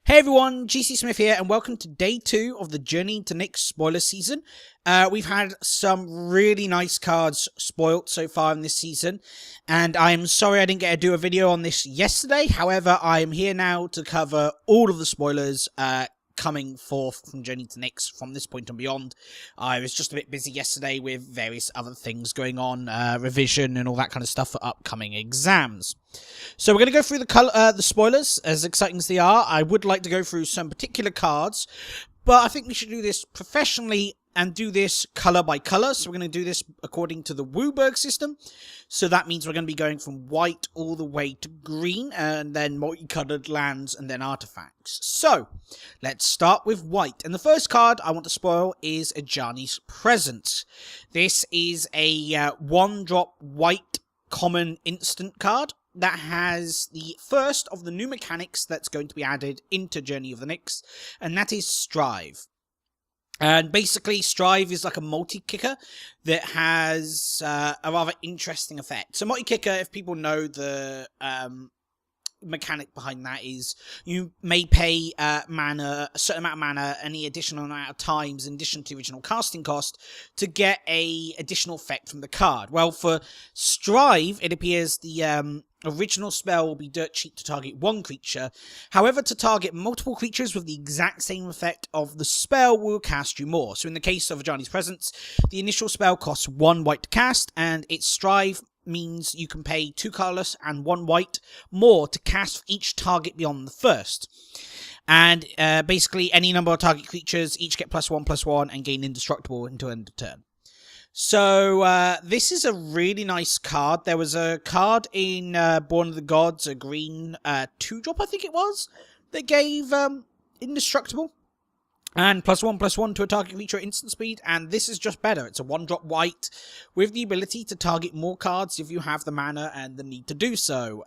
Hey everyone, GC Smith here, and welcome to day 2 of the Journey to Nyx spoiler season. We've had some really nice cards spoilt so far in this season, and I'm sorry I didn't get to do a video on this yesterday. However, I am here now to cover all of the spoilers coming forth from Journey to Nyx from this point and beyond. I was just a bit busy yesterday with various other things going on, revision and all that kind of stuff for upcoming exams. So we're going to go through the spoilers, as exciting as they are. I would like to go through some particular cards, but I think we should do this professionally and do this colour by colour. So we're going to do this according to the JOU system. So that means we're going to be going from white all the way to green, and then multicoloured lands and then artifacts. So let's start with white. And the first card I want to spoil is Ajani's Presence. This is a 1-drop white common instant card that has the first of the new mechanics that's going to be added into Journey of the Nyx, and that is Strive. And basically, Strive is like a multi-kicker that has a rather interesting effect. So multi-kicker, if people know the mechanic behind that, is you may pay mana, a certain amount of mana, any additional amount of times in addition to original casting cost to get a additional effect from the card. Well, for Strive, it appears the original spell will be dirt cheap to target one creature. However, to target multiple creatures with the exact same effect of the spell will cast you more. So in the case of Ajani's Presence, the initial spell costs 1 white to cast, and its Strive means you can pay 2 colourless and 1 white more to cast for each target beyond the first. And basically, any number of target creatures each get +1/+1 and gain indestructible until end of turn. So this is a really nice card. There was a card in Born of the Gods, a green 2-drop, I think it was, that gave indestructible and +1/+1 to a target creature at instant speed, and this is just better. It's a 1-drop white with the ability to target more cards if you have the mana and the need to do so.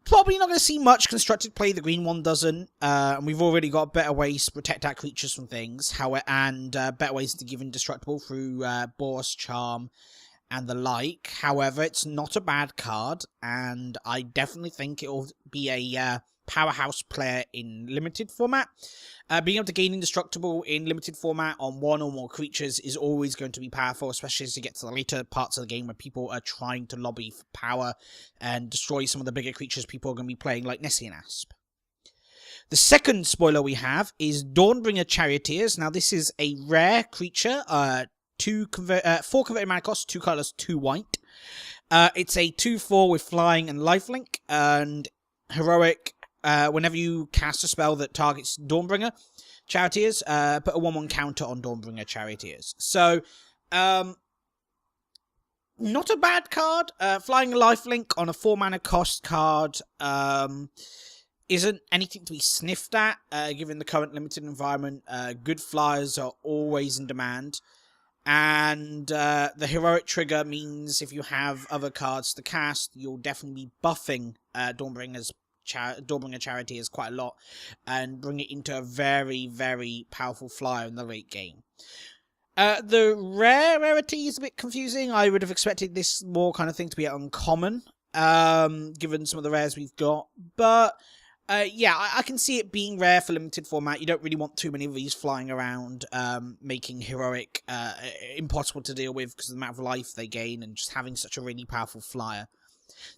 Probably not going to see much constructed play. The green one doesn't, and we've already got better ways to protect our creatures from things, and better ways to give indestructible through Boros Charm and the like. However, it's not a bad card, and I definitely think it will be a powerhouse player in limited format. Being able to gain indestructible in limited format on 1 or more creatures is always going to be powerful, especially as you get to the later parts of the game where people are trying to lobby for power and destroy some of the bigger creatures people are going to be playing, like Nessie and Asp. The second spoiler we have is Dawnbringer Charioteers. Now this is a rare creature, 4 converted mana cost, 2 colours, 2 white. It's a 2/4 with flying and lifelink, and heroic. Whenever you cast a spell that targets Dawnbringer Charioteers, put a 1/1 counter on Dawnbringer Charioteers. So, not a bad card. Flying a lifelink on a 4 mana cost card isn't anything to be sniffed at, given the current limited environment. Good flyers are always in demand. And the heroic trigger means if you have other cards to cast, you'll definitely be buffing Dawnbringer Charioteers quite a lot and bring it into a very, very powerful flyer in the late game. The rarity is a bit confusing. I would have expected this more kind of thing to be uncommon, given some of the rares we've got. But yeah, I can see it being rare for limited format. You don't really want too many of these flying around, making heroic impossible to deal with because of the amount of life they gain and just having such a really powerful flyer.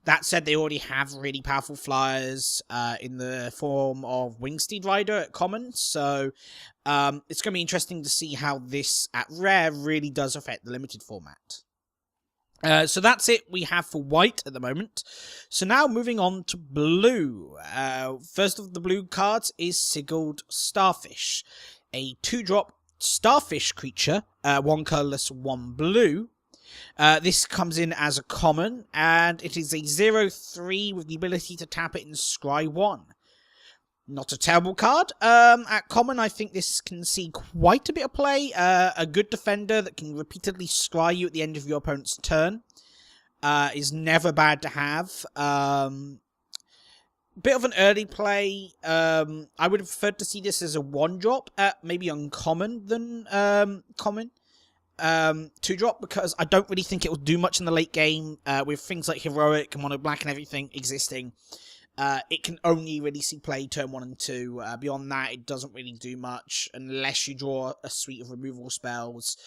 That said, they already have really powerful flyers in the form of Wingsteed Rider at common, so it's going to be interesting to see how this at rare really does affect the limited format. So that's it we have for white at the moment. So now moving on to blue. First of the blue cards is Sigiled Starfish, a 2-drop starfish creature, 1 colourless, 1 blue. This comes in as a common, and it is a 0/3 with the ability to tap it and scry 1. Not a terrible card. At common, I think this can see quite a bit of play. A good defender that can repeatedly scry you at the end of your opponent's turn is never bad to have. Bit of an early play. I would have preferred to see this as a 1-drop, maybe uncommon than common. 2-drop, because I don't really think it will do much in the late game with things like heroic and mono black and everything existing. It can only really see play turn 1 and 2. Beyond that, it doesn't really do much unless you draw a suite of removal spells.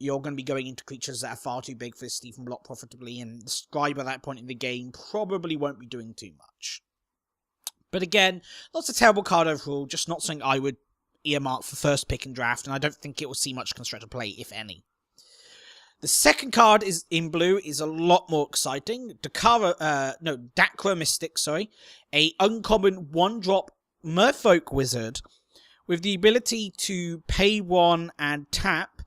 You're going to be going into creatures that are far too big for this to even block profitably, and the Scribe at that point in the game probably won't be doing too much. But again, not a terrible card overall, just not something I would earmark for first pick in draft, and I don't think it will see much constructed play, if any. The second card is in blue is a lot more exciting. Dakra Mystic, a uncommon 1-drop Merfolk Wizard with the ability to pay 1 and tap,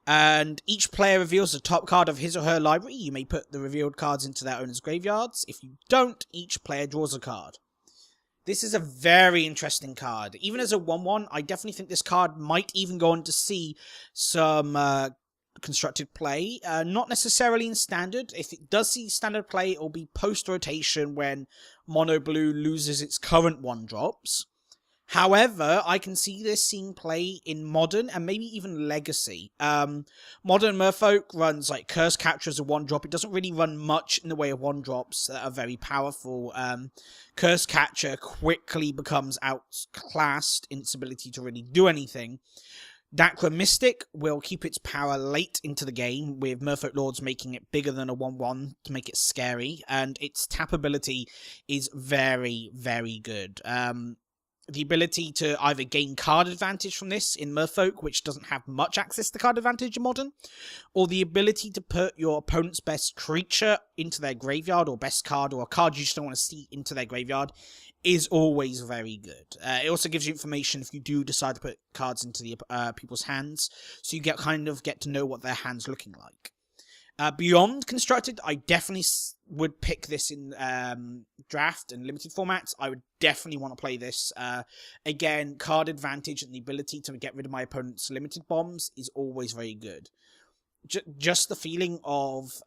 and each player reveals the top card of his or her library. You may put the revealed cards into their owner's graveyards. If you don't, each player draws a card. This is a very interesting card. Even as a 1-1, I definitely think this card might even go on to see some constructed play. Not necessarily in standard. If it does see standard play, it will be post-rotation when Mono Blue loses its current 1-drops. However, I can see this seeing play in Modern and maybe even Legacy. Modern Merfolk runs like Curse Capture as a 1-drop. It doesn't really run much in the way of 1-drops that are very powerful. Curse Capture quickly becomes outclassed in its ability to really do anything. Dakra Mystic will keep its power late into the game, with Merfolk Lords making it bigger than a 1-1 to make it scary, and its tap ability is very, very good. The ability to either gain card advantage from this in Merfolk, which doesn't have much access to card advantage in Modern, or the ability to put your opponent's best creature into their graveyard, or best card, or a card you just don't want to see into their graveyard, is always very good. It also gives you information if you do decide to put cards into the people's hands, so you get to know what their hand's looking like. Beyond constructed, I definitely would pick this in draft and limited formats. I would definitely want to play this. Again, card advantage and the ability to get rid of my opponent's limited bombs is always very good. Just the feeling of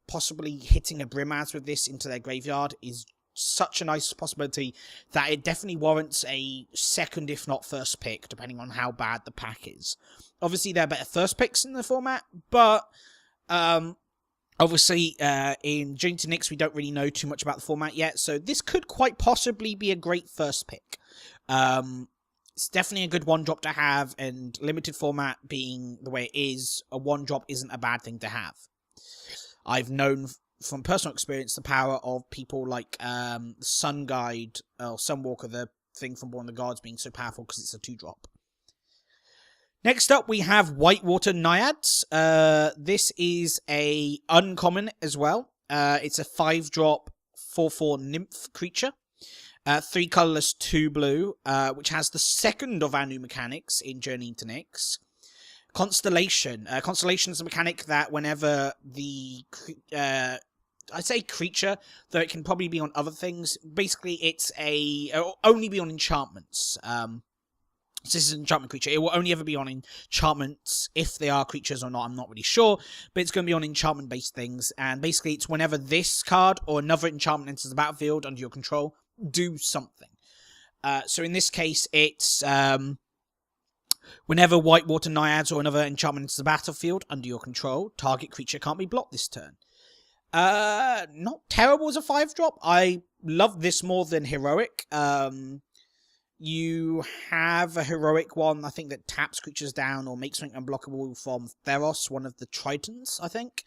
possibly hitting a Brimaz with this into their graveyard is such a nice possibility that it definitely warrants a second, if not first pick, depending on how bad the pack is. Obviously, there are better first picks in the format, but obviously, in Journey to Nyx, we don't really know too much about the format yet, so this could quite possibly be a great first pick. It's definitely a good 1-drop to have, and limited format being the way it is, a 1-drop isn't a bad thing to have. I've known from personal experience the power of people like Sun Guide, or Sunwalker, the thing from Born of the Gods, being so powerful because it's a 2-drop. Next up, we have Whitewater Naiads. This is a uncommon as well. It's a 5-drop 4/4 nymph creature. 3 colourless, 2 blue, which has the second of our new mechanics in Journey to Nyx. Constellation. Constellation is a mechanic that whenever the I say creature, though it can probably be on other things. Basically, it'll only be on enchantments. This is an enchantment creature. It will only ever be on enchantments. If they are creatures or not, I'm not really sure. But it's going to be on enchantment-based things. And basically, it's whenever this card or another enchantment enters the battlefield under your control, do something. So in this case, it's whenever Whitewater Naiads or another enchantment enters the battlefield under your control, target creature can't be blocked this turn. Not terrible as a 5-drop. I love this more than Heroic. You have a Heroic one, I think, that taps creatures down or makes something unblockable from Theros, one of the Tritons, I think.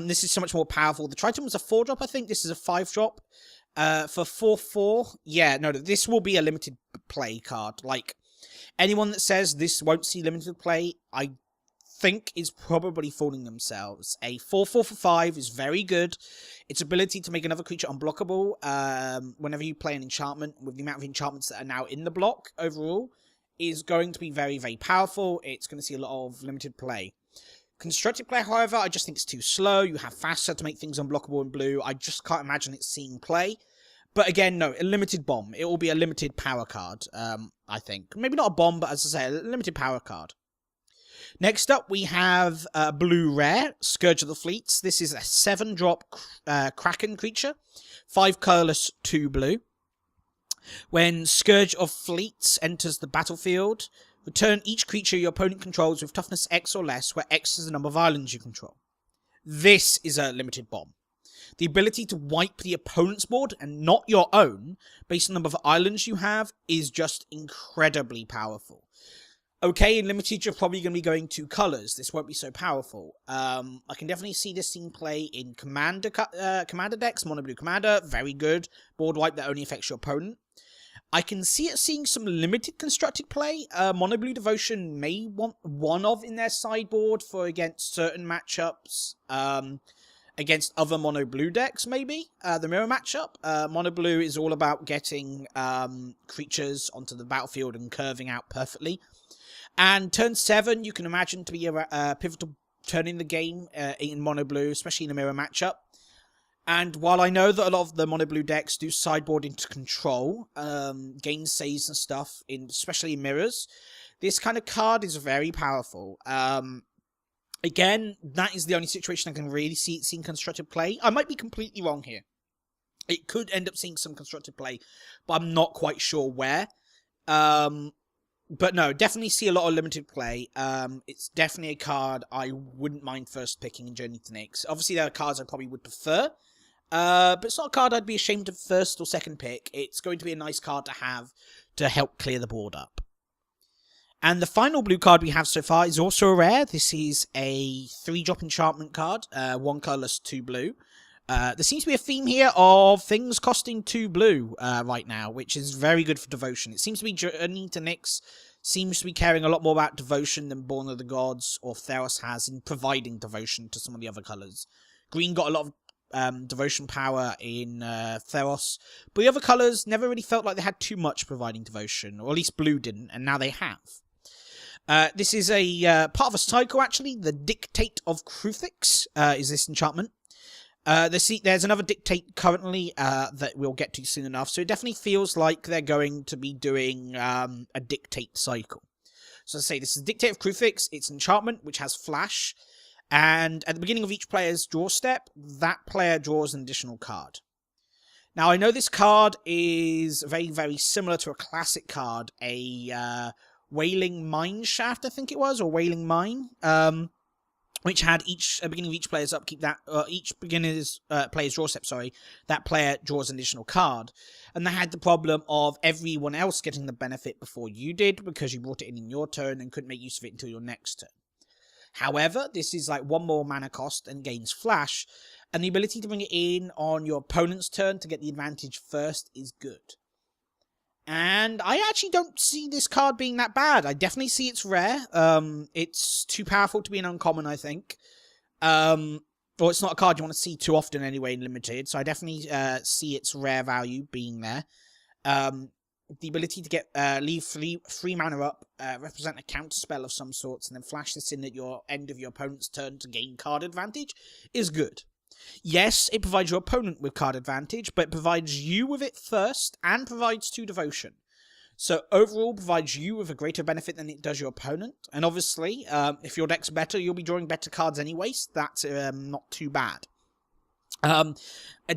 This is so much more powerful. The Triton was a 4-drop, I think. This is a 5-drop. For 4/4, yeah, no, this will be a limited play card. Like, anyone that says this won't see limited play, I think is probably fooling themselves. A 4/4 for 5 is very good. Its ability to make another creature unblockable whenever you play an enchantment, with the amount of enchantments that are now in the block overall, is going to be very, very powerful. It's going to see a lot of limited play. Constructed play, however, I just think it's too slow. You have faster to make things unblockable in blue. I just can't imagine it seeing play. But again, no, a limited bomb. It will be a limited power card, I think. Maybe not a bomb, but as I say, a limited power card. Next up, we have Blue Rare, Scourge of the Fleets. This is a 7-drop Kraken creature. 5 colourless, 2 blue. When Scourge of Fleets enters the battlefield, return each creature your opponent controls with toughness X or less, where X is the number of islands you control. This is a limited bomb. The ability to wipe the opponent's board and not your own, based on the number of islands you have, is just incredibly powerful. Okay, in Limited, you're probably going to be going 2 colours. This won't be so powerful. I can definitely see this scene play in Commander decks. Mono Blue Commander, very good. Board wipe that only affects your opponent. I can see it seeing some limited constructed play. Mono Blue Devotion may want one of in their sideboard for against certain matchups. Against other Mono Blue decks, maybe. The mirror matchup. Mono Blue is all about getting creatures onto the battlefield and curving out perfectly. And turn 7, you can imagine to be a pivotal turn in the game in Mono Blue, especially in a mirror matchup. And while I know that a lot of the Mono Blue decks do sideboard into control, gain saves and stuff, especially in mirrors, this kind of card is very powerful. Again, that is the only situation I can really see it seeing constructive play. I might be completely wrong here. It could end up seeing some constructive play, but I'm not quite sure where. But no, definitely see a lot of limited play. It's definitely a card I wouldn't mind first picking in Journey to Nyx. Obviously, there are cards I probably would prefer. But it's not a card I'd be ashamed of first or second pick. It's going to be a nice card to have to help clear the board up. And the final blue card we have so far is also a rare. This is a 3-drop enchantment card. 1 colorless, 2 blue. There seems to be a theme here of things costing 2 blue right now, which is very good for Devotion. It seems to be Journey to Nyx seems to be caring a lot more about Devotion than Born of the Gods or Theros has in providing Devotion to some of the other colours. Green got a lot of Devotion power in Theros, but the other colours never really felt like they had too much providing Devotion, or at least blue didn't, and now they have. This is a part of a cycle, actually. The Dictate of Kruthix is this enchantment. There's another Dictate currently that we'll get to soon enough, so it definitely feels like they're going to be doing a Dictate cycle. So as I say, this is Dictate of Kruthix. It's enchantment, which has flash, and at the beginning of each player's draw step, that player draws an additional card. Now, I know this card is very, very similar to a classic card, a Wailing Mine Shaft, I think it was, or Wailing Mine, which had at the beginning of each player's upkeep, each beginner's player's draw step, that player draws an additional card. And they had the problem of everyone else getting the benefit before you did, because you brought it in your turn and couldn't make use of it until your next turn. However, this is like 1 more mana cost and gains flash, and the ability to bring it in on your opponent's turn to get the advantage first is good. And I actually don't see this card being that bad. I definitely see it's rare. It's too powerful to be an uncommon, I think. Or it's not a card you want to see too often anyway in Limited, so I definitely see its rare value being there. The ability to get leave 3 mana up, represent a counter spell of some sorts, and then flash this in at your end of your opponent's turn to gain card advantage is good. Yes, it provides your opponent with card advantage, but it provides you with it first, and provides 2 Devotion. So overall, provides you with a greater benefit than it does your opponent. And obviously, if your deck's better, you'll be drawing better cards anyway, so that's not too bad. A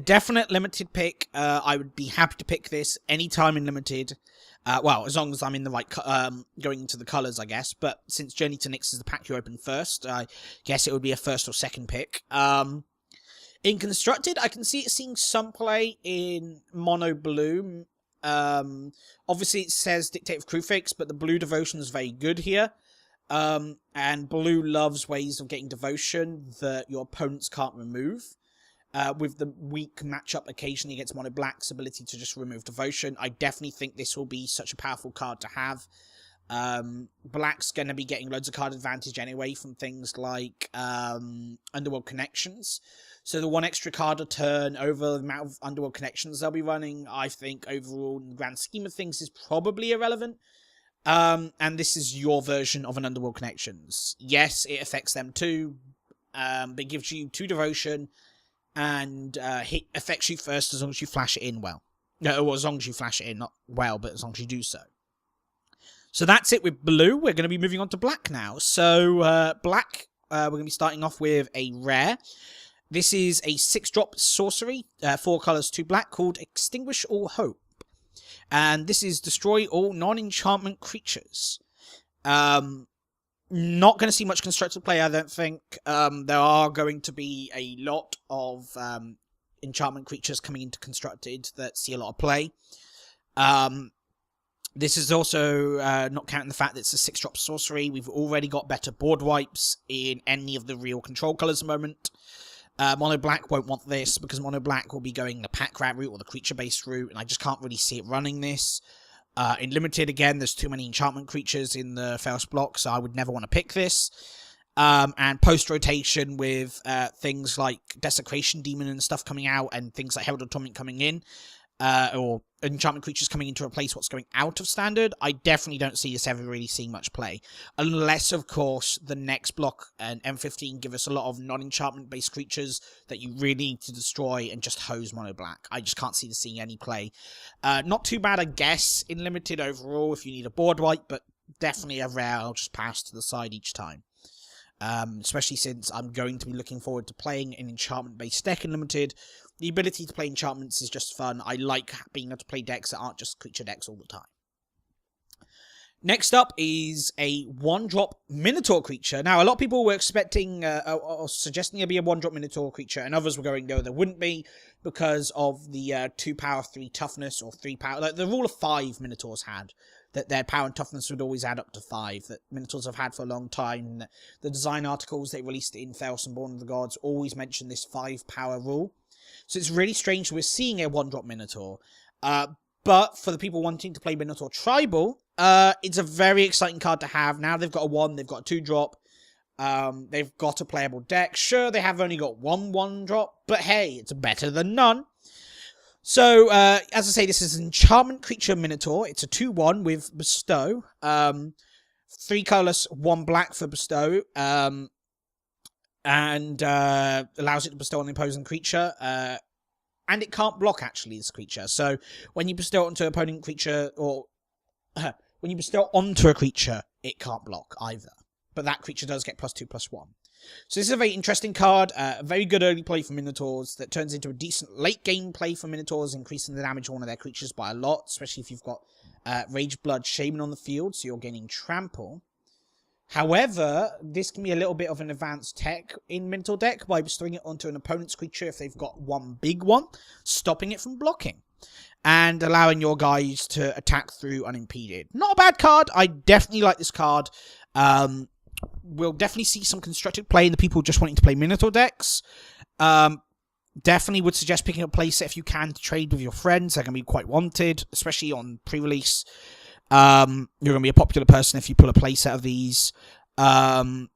definite Limited pick. I would be happy to pick this anytime in Limited. Well, as long as I'm in the right, going into the colours, I guess. But since Journey to Nyx is the pack you open first, I guess it would be a first or second pick. In Constructed, I can see it seeing some play in Mono Blue. Obviously, it says Dictate of Kruthix, but the blue Devotion is very good here. And blue loves ways of getting Devotion that your opponents can't remove. With the weak matchup occasionally against Mono Black's ability to just remove Devotion, I definitely think this will be such a powerful card to have. Black's going to be getting loads of card advantage anyway from things like Underworld Connections. So the 1 extra card a turn over the amount of Underworld Connections they'll be running, I think overall in the grand scheme of things is probably irrelevant. And this is your version of an Underworld Connections. Yes, it affects them too, but it gives you 2 Devotion and it affects you first as long as you flash it in well. No, or as long as you flash it in, not well, but as long as you do so. So that's it with blue. We're going to be moving on to black now. So black, we're going to be starting off with a rare. This is a 6-drop sorcery, 4 colors, 2 black, called Extinguish All Hope. And this is destroy all non-enchantment creatures. Not going to see much constructed play, I don't think. There are going to be a lot of enchantment creatures coming into constructed that see a lot of play. This is also not counting the fact that it's a 6-drop sorcery. We've already got better board wipes in any of the real control colours at the moment. Mono Black won't want this because Mono Black will be going the pack rat route or the creature-based route, and I just can't really see it running this. In Limited, again, there's too many enchantment creatures in the Faust block, so I would never want to pick this. And post-rotation with things like Desecration Demon and stuff coming out, and things like Herald of Torment coming in, or enchantment creatures coming in to replace what's going out of Standard, I definitely don't see this ever really seeing much play. Unless, of course, the next block and M15 give us a lot of non-enchantment-based creatures that you really need to destroy and just hose Mono Black. I just can't see this seeing any play. Not too bad, I guess, in Limited overall if you need a board wipe, but definitely a rare I'll just pass to the side each time. Especially since I'm going to be looking forward to playing an enchantment-based deck in Limited. The ability to play enchantments is just fun. I like being able to play decks that aren't just creature decks all the time. Next up is a 1-drop Minotaur creature. Now, a lot of people were expecting or suggesting there'd be a 1-drop Minotaur creature, and others were going, no, there wouldn't be, because of the 2 power, 3 toughness, or 3 power. Like the rule of 5 Minotaurs had, that their power and toughness would always add up to 5, that Minotaurs have had for a long time. And the design articles they released in Theos and Born of the Gods always mention this 5 power rule. So it's really strange we're seeing a 1-drop Minotaur. But for the people wanting to play Minotaur Tribal, it's a very exciting card to have. Now they've got a 1, they've got a 2-drop. They've got a playable deck. Sure, they have only got 1-drop, but hey, it's better than none. So, as I say, this is an enchantment creature Minotaur. It's a 2-1 with Bestow. 3 colourless, 1 black for Bestow. And allows it to bestow on the opposing creature. And it can't block, actually, this creature. So, when you bestow it onto an opponent creature, or when you bestow onto a creature, it can't block either. But that creature does get +2/+1. So this is a very interesting card, a very good early play for Minotaurs that turns into a decent late game play for Minotaurs, increasing the damage of one of their creatures by a lot, especially if you've got Rage Blood Shaman on the field, so you're gaining Trample. However, this can be a little bit of an advanced tech in Minotaur deck by bestowing it onto an opponent's creature if they've got one big one, stopping it from blocking, and allowing your guys to attack through unimpeded. Not a bad card. I definitely like this card. We'll definitely see some constructed play in the people just wanting to play Minotaur decks. Definitely would suggest picking up a playset if you can to trade with your friends. They're going to be quite wanted, especially on pre-release. You're going to be a popular person if you pull a playset of these,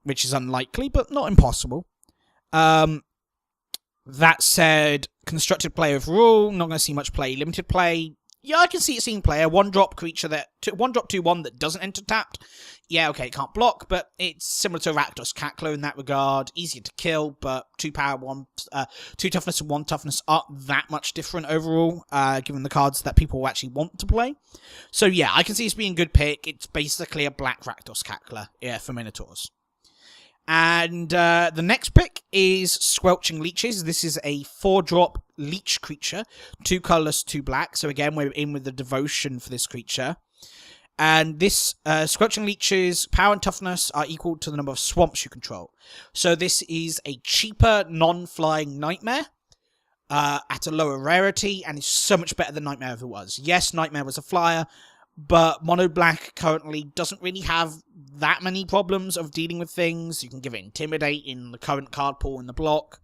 which is unlikely, but not impossible. That said, constructed play overall, not going to see much play. Limited play, yeah, I can see it seeing play. A 1-drop creature that 1-drop 2/1 that doesn't enter tapped. Yeah, okay, it can't block, but it's similar to Rakdos Cackler in that regard. Easier to kill, but 2 power, 2 toughness, and 1 toughness aren't that much different overall, given the cards that people actually want to play. So yeah, I can see this being a good pick. It's basically a black Rakdos Cackler, yeah, for Minotaurs. And the next pick is Squelching Leeches. This is a 4-drop leech creature, 2 colorless, 2 black. So again, we're in with the devotion for this creature. And this Squelching Leeches power and toughness are equal to the number of swamps you control. So this is a cheaper non-flying Nightmare at a lower rarity, and it's so much better than Nightmare ever was. Yes, Nightmare was a flyer, but Mono Black currently doesn't really have that many problems of dealing with things. You can give it Intimidate in the current card pool in the block.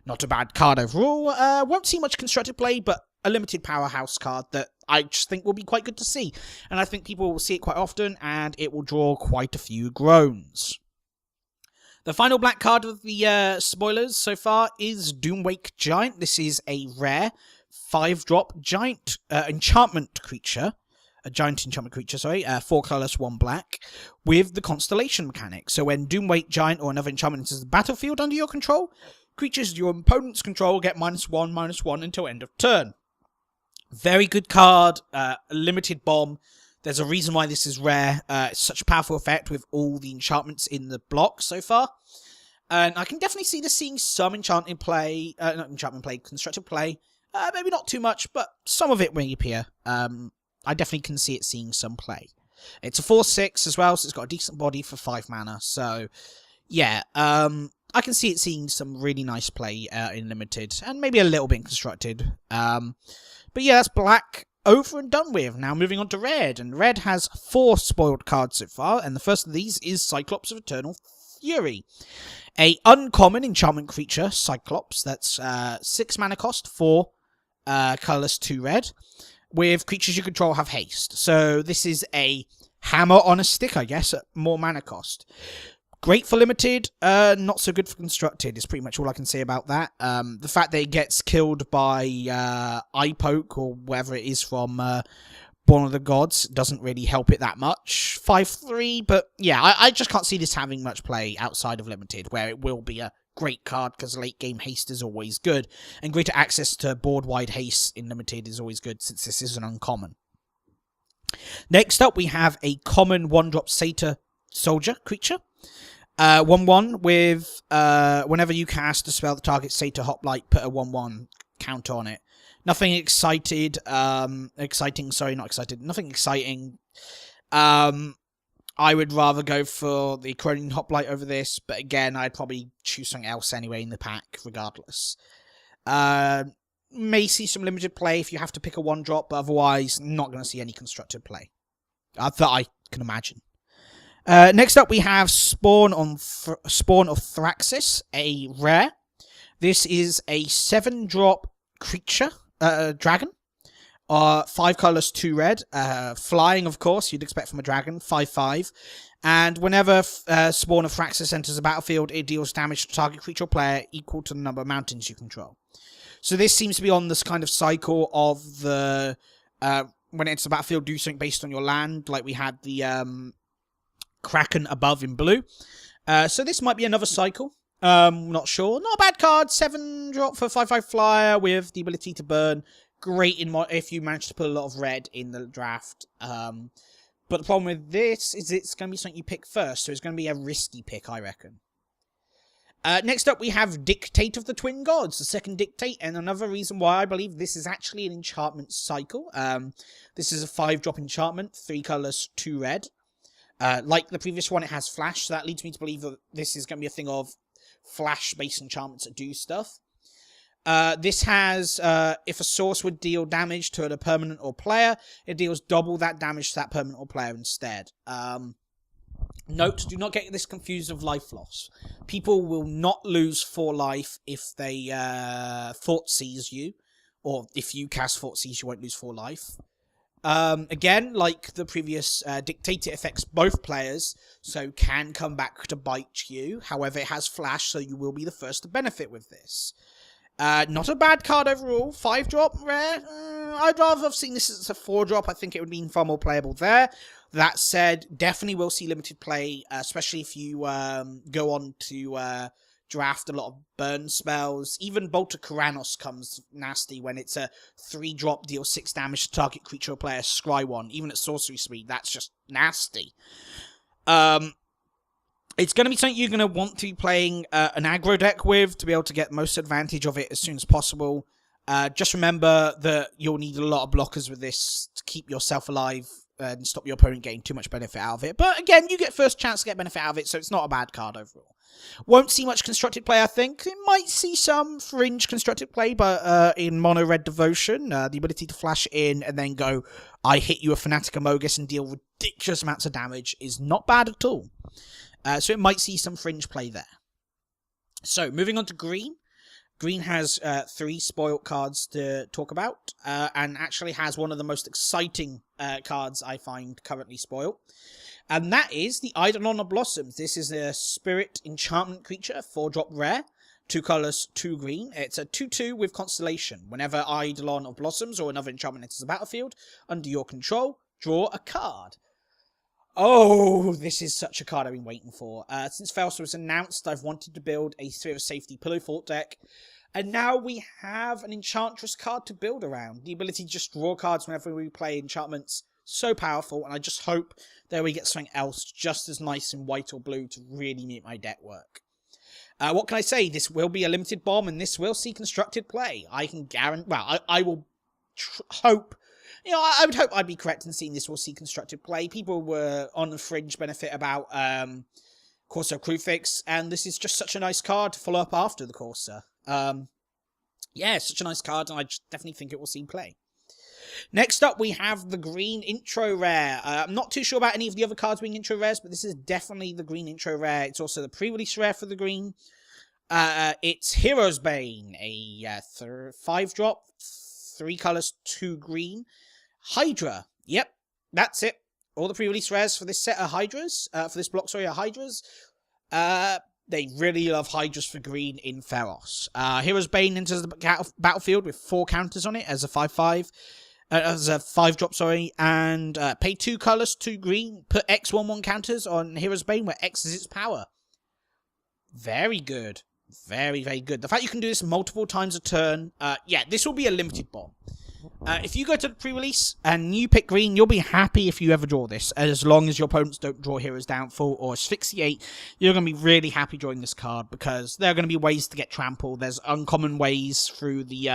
Not a bad card overall. Won't see much constructed play, but a limited powerhouse card that I just think will be quite good to see. And I think people will see it quite often, and it will draw quite a few groans. The final black card of the spoilers so far is Doomwake Giant. This is a rare 5-drop giant enchantment creature. A giant enchantment creature, sorry, 4 colorless, 1 black, with the Constellation mechanic. So when Doomwake Giant or another enchantment enters the battlefield under your control, creatures your opponent's control get -1/-1 until end of turn. Very good card, limited bomb. There's a reason why this is rare. It's such a powerful effect with all the enchantments in the block so far. And I can definitely see this seeing some constructed play. Maybe not too much, but some of it may appear. I definitely can see it seeing some play. It's a 4/6 as well, so it's got a decent body for 5 mana. So, yeah, I can see it seeing some really nice play in limited, and maybe a little bit in constructed. But yeah, that's black over and done with. Now moving on to red, and red has 4 spoiled cards so far, and the first of these is Cyclops of Eternal Fury. A uncommon enchantment creature, Cyclops, that's 6 mana cost, 4 colourless, 2 red, with creatures you control have haste. So this is a hammer on a stick, I guess, at more mana cost. Great for limited, not so good for constructed is pretty much all I can say about that. The fact that it gets killed by eye poke or whatever it is from Born of the Gods doesn't really help it that much. 5/3, but yeah, I just can't see this having much play outside of limited, where it will be a great card because late game haste is always good, and greater access to board wide haste in limited is always good since this is an uncommon. Next up, we have a common 1-drop Satyr Soldier creature. 1/1 with whenever you cast a spell that targets Satyr Hoplite, put a 1/1 count on it. Nothing exciting. Nothing exciting. I would rather go for the Cronin Hoplite over this, but again, I'd probably choose something else anyway in the pack, regardless. May see some limited play if you have to pick a 1-drop, but otherwise, not going to see any constructed play that I can imagine. Next up, we have Spawn of Thraxis, a rare. This is a 7-drop creature, dragon. 5 colours, 2 red. Flying, of course, you'd expect from a dragon. 5/5. And whenever Spawn of Thraxis enters the battlefield, it deals damage to target creature or player equal to the number of mountains you control. So this seems to be on this kind of cycle of the when it enters the battlefield, do something based on your land, like we had the Kraken above in blue. So this might be another cycle. Not sure. Not a bad card. 7-drop for 5/5 flyer with the ability to burn. Great if you manage to put a lot of red in the draft. But the problem with this is it's going to be something you pick first, so it's going to be a risky pick, I reckon. Next up, we have Dictate of the Twin Gods, the second Dictate, and another reason why I believe this is actually an enchantment cycle. This is a 5-drop enchantment, 3 colours, 2 red. Like the previous one, it has flash, so that leads me to believe that this is going to be a thing of flash-based enchantments that do stuff. This has, if a source would deal damage to a permanent or player, it deals double that damage to that permanent or player instead. Note, do not get this confused with life loss. People will not lose 4 life if they Thought Seize you, or if you cast Thought Seize, you won't lose 4 life. Again, like the previous Dictate, it affects both players, so can come back to bite you. However, it has flash, so you will be the first to benefit with this. Not a bad card overall. 5-drop rare. I'd rather have seen this as a 4-drop. I think it would be far more playable there. That said, definitely will see limited play, especially if you go on to draft a lot of burn spells. Even Bolt of Keranos comes nasty when it's a 3-drop, deal 6 damage to target creature or player, scry 1. Even at sorcery speed, that's just nasty. It's going to be something you're going to want to be playing an aggro deck with to be able to get most advantage of it as soon as possible. Just remember that you'll need a lot of blockers with this to keep yourself alive and stop your opponent getting too much benefit out of it. But again, you get first chance to get benefit out of it, so it's not a bad card overall. Won't see much constructed play, I think. It might see some fringe constructed play, but in Mono Red Devotion, the ability to flash in and then go, I hit you a Fanatic Amogus and deal ridiculous amounts of damage is not bad at all. So it might see some fringe play there. So, moving on to green. Green has 3 spoiled cards to talk about, and actually has one of the most exciting cards I find currently spoiled. And that is the Eidolon of Blossoms. This is a spirit enchantment creature, 4-drop rare, 2 colours, 2 green. It's a 2/2 with Constellation. Whenever Eidolon of Blossoms or another enchantment enters the battlefield, under your control, draw a card. Oh, this is such a card I've been waiting for. Since Failsaur was announced, I've wanted to build a Sphere of Safety Pillow Fort deck. And now we have an Enchantress card to build around. The ability to just draw cards whenever we play enchantments. So powerful, and I just hope that we get something else just as nice in white or blue to really make my deck work. What can I say? This will be a limited bomb, and this will see constructed play. I can guarantee... Well, I will hope... You know, I would hope I'd be correct in seeing this will see constructed play. People were on the fringe benefit about Corsair Crewfix, and this is just such a nice card to follow up after the Corsair. Yeah, it's such a nice card, and I just definitely think it will see play. Next up, we have the green intro rare. I'm not too sure about any of the other cards being intro rares, but this is definitely the green intro rare. It's also the pre-release rare for the green. It's Hero's Bane, a 5-drop, 3 colors, 2 green. Hydra. Yep, that's it. All the pre-release rares for this set are Hydras. For this block, sorry, are Hydras. They really love Hydras for green in Feros. Hero's Bane enters the battlefield with 4 counters on it as a 5/5. As a 5-drop, sorry. And pay 2 colors, 2 green. Put X/1/1 counters on Hero's Bane where X is its power. Very good. Very, very good. The fact you can do this multiple times a turn. Yeah, this will be a limited bomb. If you go to the pre-release and you pick green, you'll be happy if you ever draw this. As long as your opponents don't draw Hero's Downfall or Asphyxiate, you're going to be really happy drawing this card, because there are going to be ways to get trampled. There's uncommon ways through the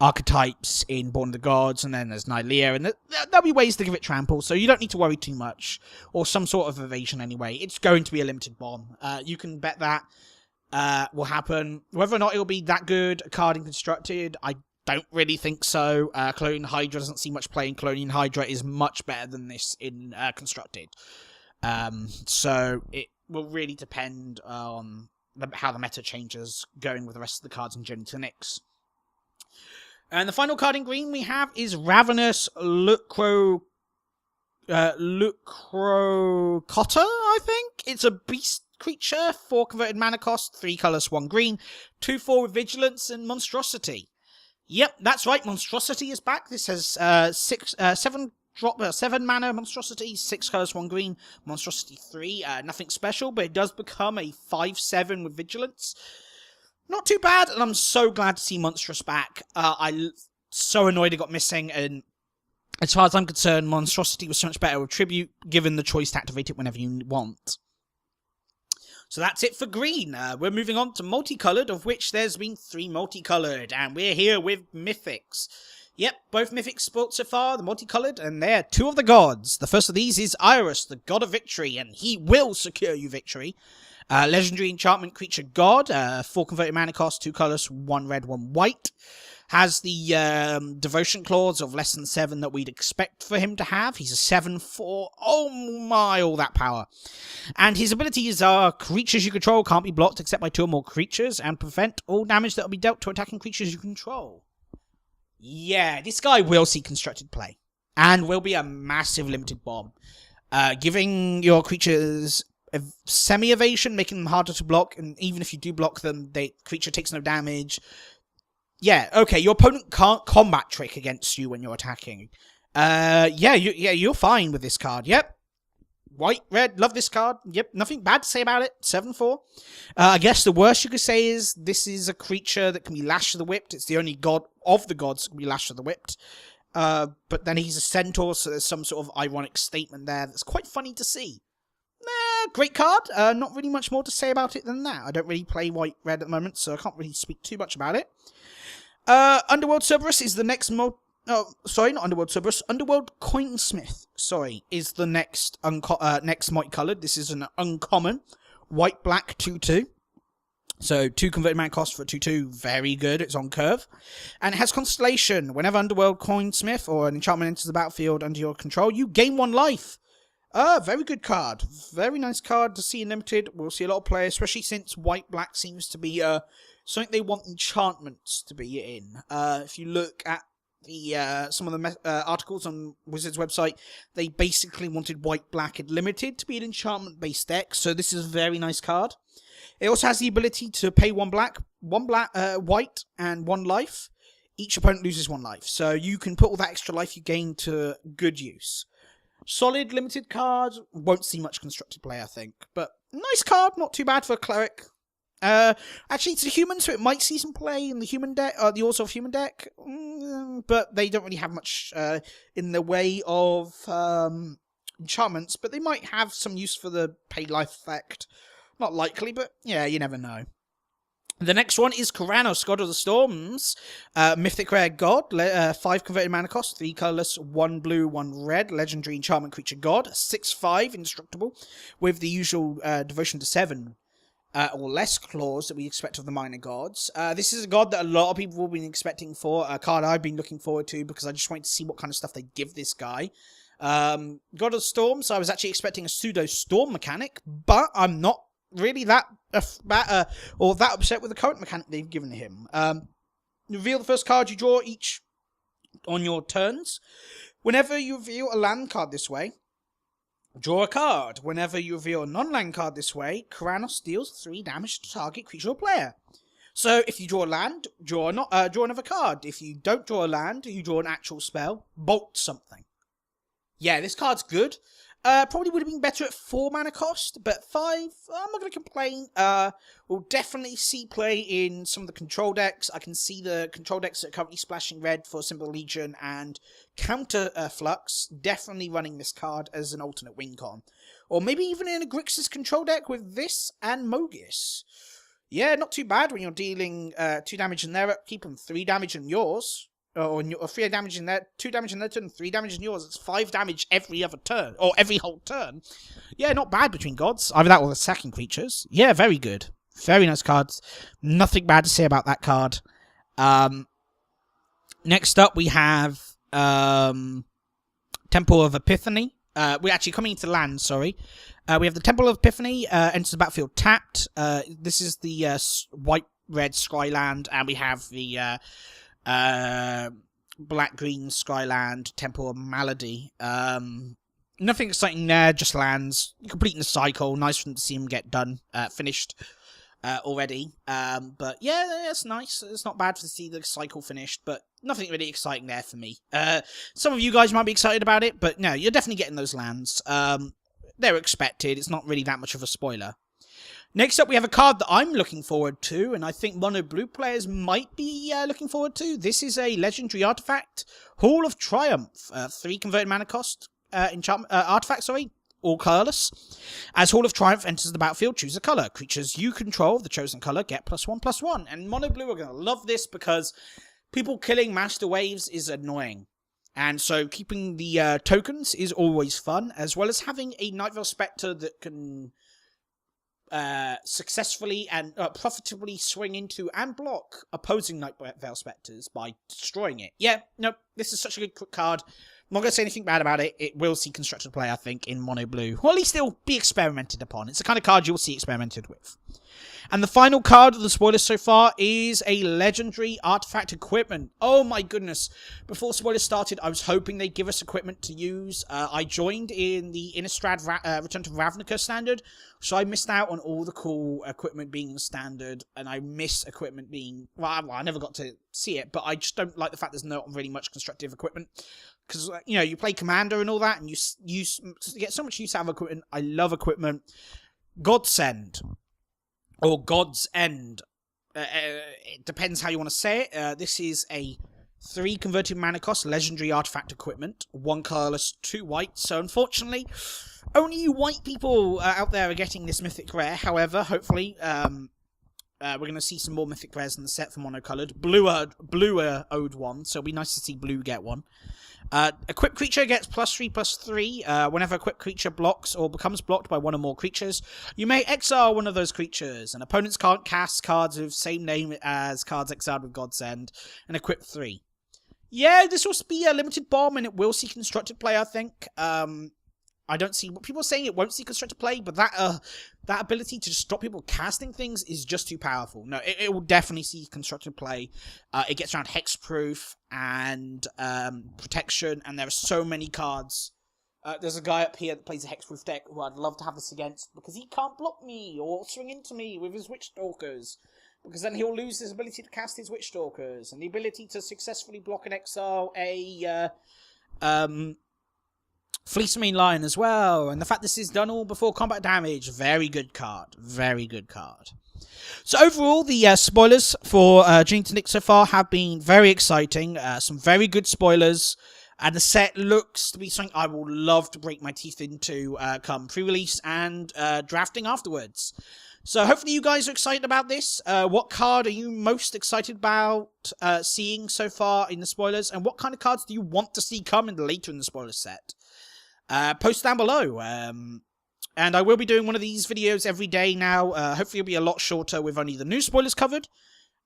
archetypes in Born of the Gods, and then there's Nylea, and there'll be ways to give it trample, so you don't need to worry too much, or some sort of evasion anyway. It's going to be a limited bomb. You can bet that will happen. Whether or not it'll be that good a card in Constructed, I don't really think so. Clone Hydra doesn't see much play, and Clone Hydra is much better than this in Constructed. So it will really depend on how the meta changes going with the rest of the cards in Journey to Nyx. And the final card in green we have is Ravenous Lucrocotta, I think? It's a beast creature, 4 converted mana cost, 3 colors, 1 green, 2/4 with Vigilance and Monstrosity. Yep, that's right, Monstrosity is back. This has 7 mana Monstrosity, 6 colors, 1 green, Monstrosity 3. Nothing special, but it does become a 5/7 with Vigilance. Not too bad, and I'm so glad to see Monstrous back. I'm so annoyed it got missing, and as far as I'm concerned, Monstrosity was so much better with Tribute, given the choice to activate it whenever you want. So that's it for green. We're moving on to multicolored, of which there's been 3 multicolored, and we're here with Mythics. Yep, both Mythics spoiled so far, the multicolored, and they're 2 of the gods. The first of these is Iris, the god of victory, and he will secure you victory. Legendary enchantment creature god, 4 converted mana cost, 2 colors, 1 red, 1 white. Has the devotion clause of less than 7 that we'd expect for him to have. He's a 7/4. Oh my, all that power. And his abilities are creatures you control can't be blocked except by 2 or more creatures, and prevent all damage that will be dealt to attacking creatures you control. Yeah, this guy will see constructed play, and will be a massive limited bomb. Giving your creatures semi-evasion, making them harder to block, and even if you do block them, the creature takes no damage. Yeah, okay, your opponent can't combat trick against you when you're attacking. You're fine with this card. Yep. White, red, love this card. Yep, nothing bad to say about it. 7/4. I guess the worst you could say is this is a creature that can be lashed to the whipped. It's the only god of the gods that can be lashed to the whipped. But then he's a centaur, so there's some sort of ironic statement there that's quite funny to see. Great card. Not really much more to say about it than that. I don't really play white-red at the moment, so I can't really speak too much about it. Underworld Cerberus is the next sorry, not Underworld Cerberus. Underworld Coinsmith, is the next next multicolored. This is an uncommon. White-black 2/2. So 2 converted mana cost for 2/2. Very good. It's on curve. And it has Constellation. Whenever Underworld Coinsmith or an enchantment enters the battlefield under your control, you gain 1 life. Very good card. Very nice card to see in Limited. We'll see a lot of play, especially since white-black seems to be something they want enchantments to be in. If you look at the some of the articles on Wizards' website, they basically wanted white-black in Limited to be an enchantment-based deck, so this is a very nice card. It also has the ability to pay 1 white, and 1 life. Each opponent loses 1 life, so you can put all that extra life you gain to good use. Solid Limited card. Won't see much constructed play, I think. But nice card. Not too bad for a cleric. Actually, it's a human, so it might see some play in the human deck, the also of human deck. But they don't really have much in the way of enchantments. But they might have some use for the pay life effect. Not likely, but yeah, you never know. The next one is Kuranos, God of the Storms. Mythic Rare God, 5 converted mana cost, 3 colourless, 1 blue, 1 red, legendary enchantment creature god, 6/5, indestructible, with the usual devotion to 7 or less clause that we expect of the minor gods. This is a god that a lot of people have been expecting for, a card I've been looking forward to because I just wanted to see what kind of stuff they give this guy. God of the Storms, I was actually expecting a pseudo storm mechanic, but I'm not really that upset with the current mechanic they've given him. Reveal the first card you draw each on your turns. Whenever you reveal a land card this way, draw a card. Whenever you reveal a non-land card this way, Kuranos deals 3 damage to target creature or player. So if you draw a land, draw another card. If you don't draw a land, you draw an actual spell, bolt something. Yeah, this card's good. Probably would have been better at 4 mana cost, but 5, I'm not going to complain. We'll definitely see play in some of the control decks. I can see the control decks that are currently splashing red for Symbol Legion and Counter Flux definitely running this card as an alternate win con. Or maybe even in a Grixis control deck with this and Mogis. Yeah, not too bad when you're dealing 2 damage in their upkeep and 3 damage in yours. Or 3 damage in there, 2 damage in their turn, 3 damage in yours. It's 5 damage every other turn, or every whole turn. Yeah, not bad between gods. Either that or the sacking creatures. Yeah, very good. Very nice cards. Nothing bad to say about that card. Next up, we have Temple of Epiphany. We're actually coming into land, sorry. We have the Temple of Epiphany, enters the battlefield tapped. This is the white-red Skyland, and we have the black-green Skyland, Temple of Malady. Nothing exciting there, just lands. Completing the cycle. Nice for them to see them get done, finished already. But yeah, that's nice. It's not bad to see the cycle finished, but nothing really exciting there for me. Some of you guys might be excited about it, but no, you're definitely getting those lands. They're expected. It's not really that much of a spoiler. Next up, we have a card that I'm looking forward to, and I think mono blue players might be looking forward to. This is a legendary artifact, Hall of Triumph, 3 converted mana cost artifact, all colourless. As Hall of Triumph enters the battlefield, choose a colour. Creatures you control of the chosen colour get +1/+1. And mono blue are going to love this because people killing Master Waves is annoying. And so keeping the tokens is always fun, as well as having a Night Veil Spectre that can successfully and profitably swing into and block opposing Night Veil Spectres by destroying it. Yeah, no, this is such a good card. I'm not going to say anything bad about it. It will see constructed play, I think, in mono blue. Or at least it'll be experimented upon. It's the kind of card you'll see experimented with. And the final card of the spoilers so far is a legendary artifact equipment. Oh my goodness. Before spoilers started, I was hoping they'd give us equipment to use. I joined in the Innistrad Return to Ravnica standard, so I missed out on all the cool equipment being in standard, and I miss equipment being... Well, I never got to see it, but I just don't like the fact there's not really much constructive equipment. Because, you know, you play Commander and all that, and you get so much use out of equipment. I love equipment. Godsend. Or God's End. It depends how you want to say it. This is a 3 converted mana cost legendary artifact equipment. 1 colourless, 2 white. So unfortunately, only you white people out there are getting this mythic rare. However, hopefully, we're going to see some more mythic rares in the set for monocoloured. Bluer owed one, so it'll be nice to see blue get one. Equipped creature gets +3/+3. Whenever equipped creature blocks or becomes blocked by 1 or more creatures, you may exile one of those creatures. And opponents can't cast cards with same name as cards exiled with Godsend, and equip 3. Yeah, this will be a limited bomb, and it will see constructed play, I think. I don't see... People are saying it won't see constructed play, but that ability to just stop people casting things is just too powerful. No, it will definitely see constructed play. It gets around hexproof and protection, and there are so many cards. There's a guy up here that plays a hexproof deck who I'd love to have this against, because he can't block me or swing into me with his Witch Stalkers. Because then he'll lose his ability to cast his Witch Stalkers, and the ability to successfully block and exile a... Fleece Marine Lion as well, and the fact this is done all before combat damage, very good card, very good card. So overall, the spoilers for Journey to Nyx so far have been very exciting, some very good spoilers, and the set looks to be something I will love to break my teeth into come pre-release and drafting afterwards. So hopefully you guys are excited about this. What card are you most excited about seeing so far in the spoilers? And what kind of cards do you want to see coming later in the spoiler set? Post down below. And I will be doing one of these videos every day now. Hopefully it'll be a lot shorter with only the new spoilers covered.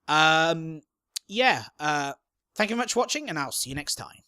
Yeah. Thank you very much for watching, and I'll see you next time.